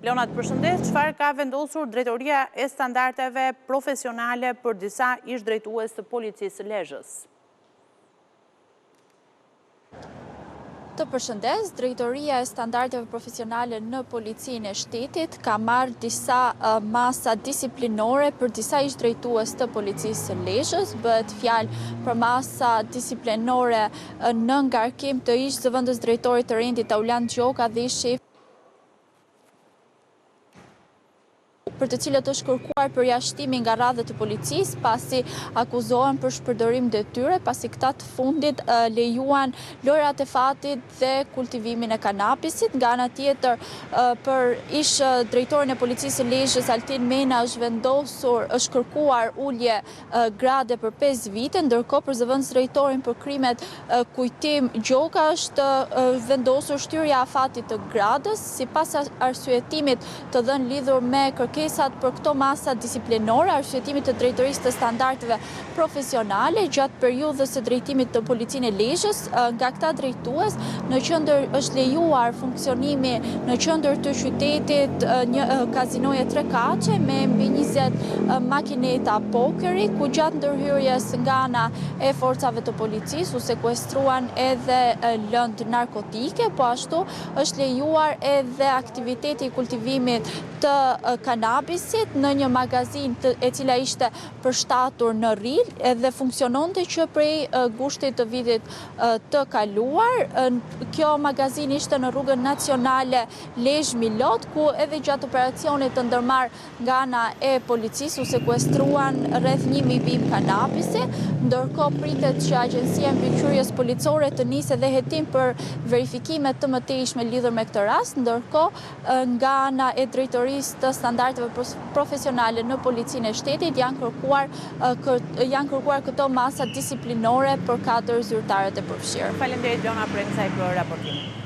Leona, të përshëndes, çfarë ka vendosur Drejtoria e Standardeve Profesionale për disa ish-drejtues të Policisë së Lezhës? Të përshëndes, Drejtoria e Standardeve Profesionale në Policinë e Shtetit ka marrë disa masa disiplinore për disa ish-drejtues të Policisë së Lezhës. Bëhet fjalë për masa disiplinore në ngarkim të ish-zëvendës drejtorit të rendit Aulan Gjoka dhe ish-shef për të cilët është kërkuar përjashtimi nga radhët e policisë pasi akuzohen për shpërdorim detyre, pasi këta të fundit lejuan lojrat e fatit dhe kultivimin e kanabisit. Nga ana tjetër, për ish drejtorin e Policisë së Lezhës Altin Mena është kërkuar ulje grade për 5 vite, ndërkohë për zëvendës drejtorin për krimet Kujtim Gjoka është vendosur shtyrja e afatit të gradës, sipas arsyetimit të dhënë lidhur me kërkesat për këto masa disiplinore, arsyetimit të Drejtorisë të Standardeve Profesionale gjatë periudhës së drejtimit të Policinë e Lezhës. Nga këta drejtues, në qendër është lejuar funksionimi në qendër të qytetit një kazinoje 3 kaçe me mbi 20 makineta pokeri, ku gjatë ndërhyrjes nga ana e forcave të policisë u sekuestruan edhe lëndë narkotike, po ashtu është lejuar edhe aktiviteti i kultivimit të kanabisit në një magazin e cila ishte përshtatur në Ril edhe funksiononte që prej gushtit të vitit të kaluar. Kjo magazin ishte në rrugën nacionale Lezhë-Milot, ku edhe gjatë operacionit të ndërmarr nga ana e policisë u sekuestruan rreth 1000 bim kanabisi, ndërkohë pritet që Agjencia e Mbikëqyrjes Policore të nisë edhe hetim për verifikime të mëtejshme lidhur me këtë rast, ndërkohë nga ana e Drejtorisë të Standardeve Profesionale në Policinë e Shtetit janë kërkuar këto masa disiplinore për 4 zyrtarët e përfshirë. Faleminderit Leona për kësaj raportimi.